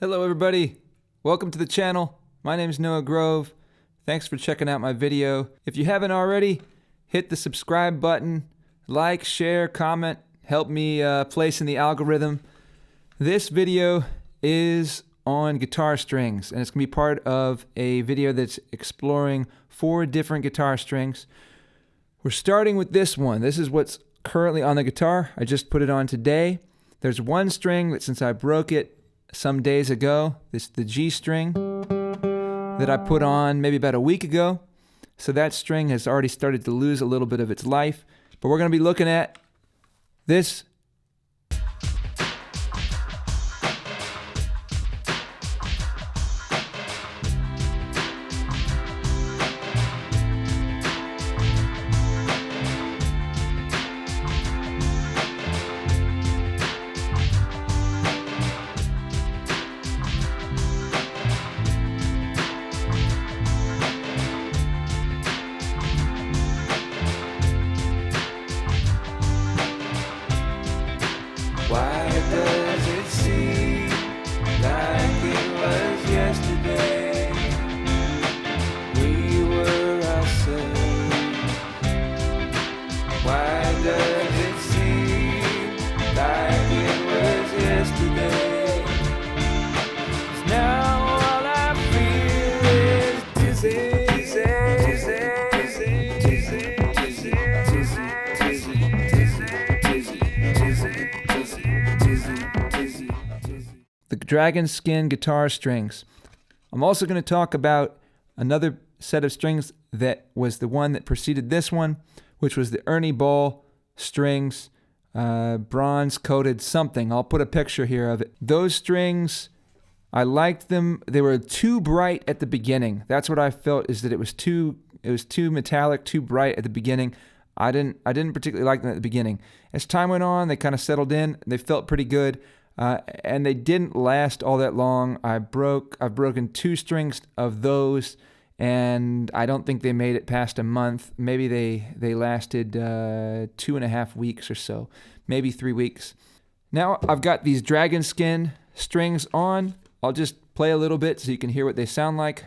Hello everybody, welcome to the channel. My name is Noah Grove. Thanks for checking out my video. If you haven't already, hit the subscribe button, like, share, comment, help me place in the algorithm. This video is on guitar strings, and it's gonna be part of a video that's exploring 4 different guitar strings. We're starting with this one. This is what's currently on the guitar. I just put it on today. There's one string that, since I broke it some days ago, this is the G string that I put on maybe about a week ago. So that string has already started to lose a little bit of its life. But we're going to be looking at this Why does it seem like it was yesterday? We were ourselves. Why does it seem like it was yesterday? 'Cause now all I feel is dizzy. The dragon skin guitar strings. I'm also going to talk about another set of strings that was the one that preceded this one, which was the Ernie ball strings, bronze coated something. I'll put a picture here of it. Those strings, I liked them. They were too bright at the beginning. That's what I felt, is that it was too metallic, too bright at the beginning. I didn't particularly like them at the beginning. As time went on, they kind of settled in. They felt pretty good. And they didn't last all that long. I've broken 2 strings of those, and I don't think they made it past a month. Maybe they lasted 2.5 weeks or so, maybe 3 weeks. Now I've got these dragon skin strings on. I'll just play a little bit so you can hear what they sound like.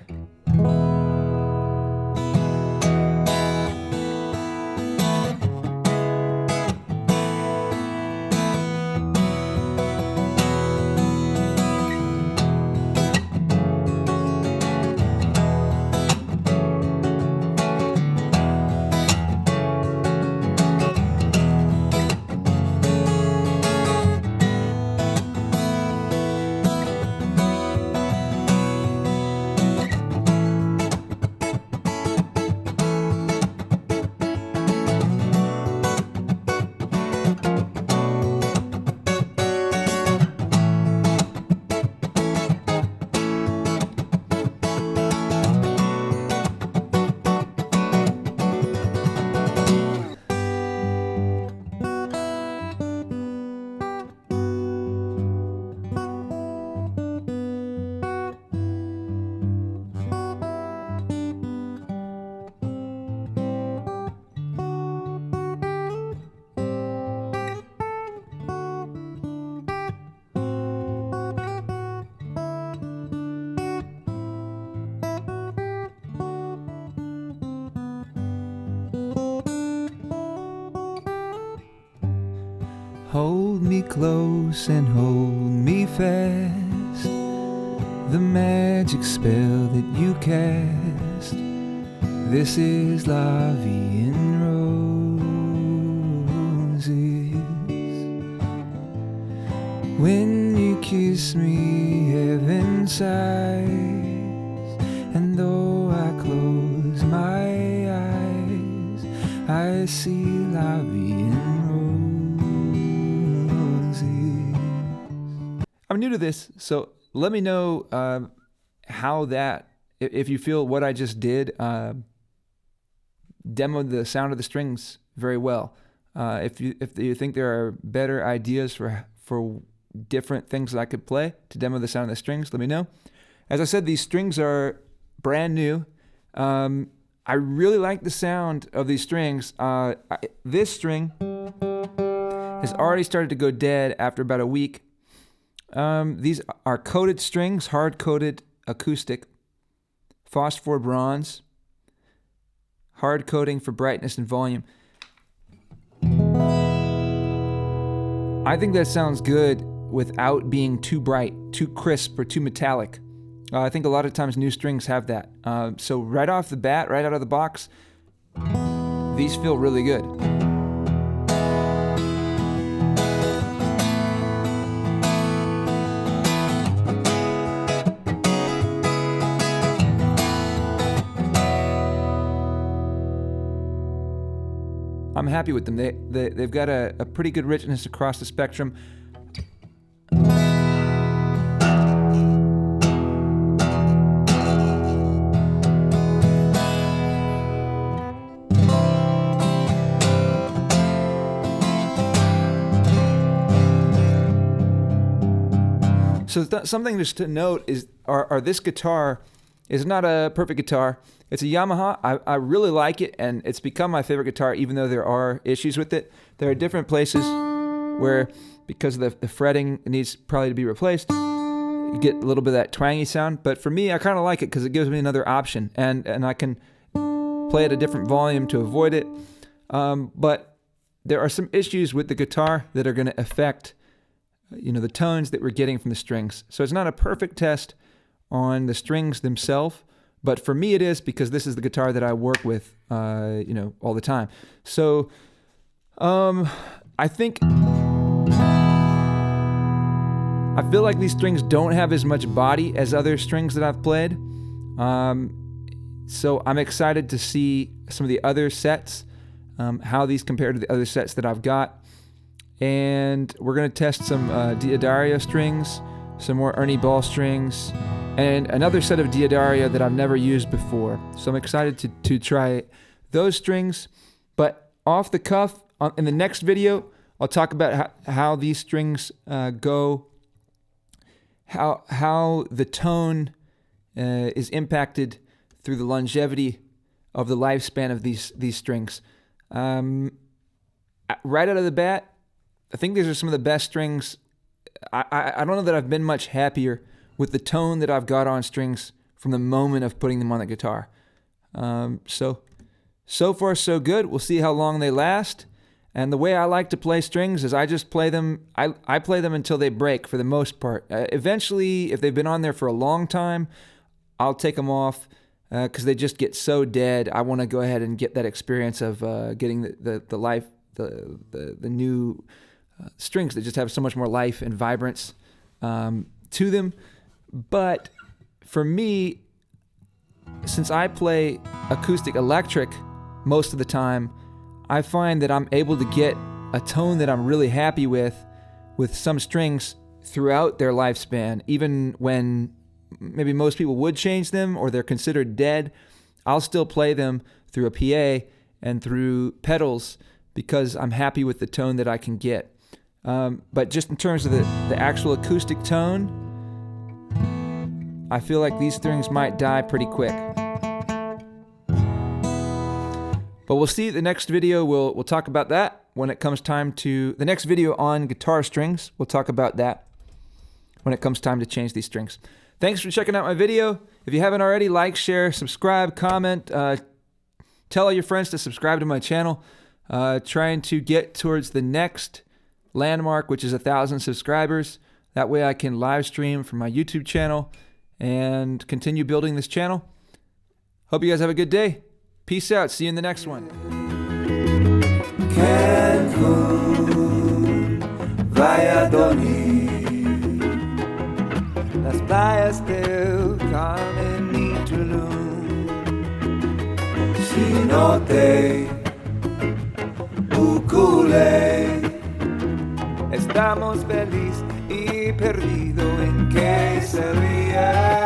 Hold me close and hold me fast, the magic spell that you cast. This is La Vie en Roses. When you kiss me, heaven sighs, and though I close my eyes, I see La Vie en Roses. I'm new to this, so let me know how that, if you feel what I just did demoed the sound of the strings very well. If you think there are better ideas for different things that I could play to demo the sound of the strings, let me know. As I said, these strings are brand new. I really like the sound of these strings. This string has already started to go dead after about a week. These are coated strings, hard-coated acoustic, phosphor bronze, hard coating for brightness and volume. I think that sounds good without being too bright, too crisp, or too metallic. I think a lot of times new strings have that. So right off the bat, right out of the box, these feel really good. I'm happy with them. They've got a pretty good richness across the spectrum. So something just to note is this guitar is not a perfect guitar. It's a Yamaha. I really like it, and it's become my favorite guitar, even though there are issues with it. There are different places where, because of the fretting, it needs probably to be replaced. You get a little bit of that twangy sound, but for me, I kind of like it because it gives me another option, and I can play at a different volume to avoid it. But there are some issues with the guitar that are going to affect, the tones that we're getting from the strings. So it's not a perfect test on the strings themselves, but for me it is, because this is the guitar that I work with, all the time. So I think I feel like these strings don't have as much body as other strings that I've played. So I'm excited to see some of the other sets, how these compare to the other sets that I've got. And we're going to test some Diodario strings, some more Ernie Ball strings, and another set of Diodario that I've never used before. So I'm excited to try those strings. But off the cuff, in the next video, I'll talk about how these strings go, how the tone is impacted through the longevity of the lifespan of these strings. Right out of the bat, I think these are some of the best strings. I don't know that I've been much happier with the tone that I've got on strings from the moment of putting them on the guitar. So far so good. We'll see how long they last. And the way I like to play strings is I just play them. I play them until they break for the most part. Eventually, if they've been on there for a long time, I'll take them off because they just get so dead. I want to go ahead and get that experience of getting the life, the new strings that just have so much more life and vibrance to them. But for me, since I play acoustic electric most of the time, I find that I'm able to get a tone that I'm really happy with some strings throughout their lifespan. Even when maybe most people would change them or they're considered dead, I'll still play them through a PA and through pedals because I'm happy with the tone that I can get. But just in terms of the actual acoustic tone, I feel like these strings might die pretty quick. But we'll see. The next video, we'll talk about that when it comes time to... The next video on guitar strings, we'll talk about that when it comes time to change these strings. Thanks for checking out my video. If you haven't already, like, share, subscribe, comment. Tell all your friends to subscribe to my channel. Trying to get towards the next landmark, which is 1,000 subscribers. That way I can live stream from my YouTube channel and continue building this channel. Hope you guys have a good day. Peace out. See you in the next one. Cancún, Valladolid, las playas del Carmen y Tulum, Cenote, Ukulele. Estamos feliz y perdido en que se ríe.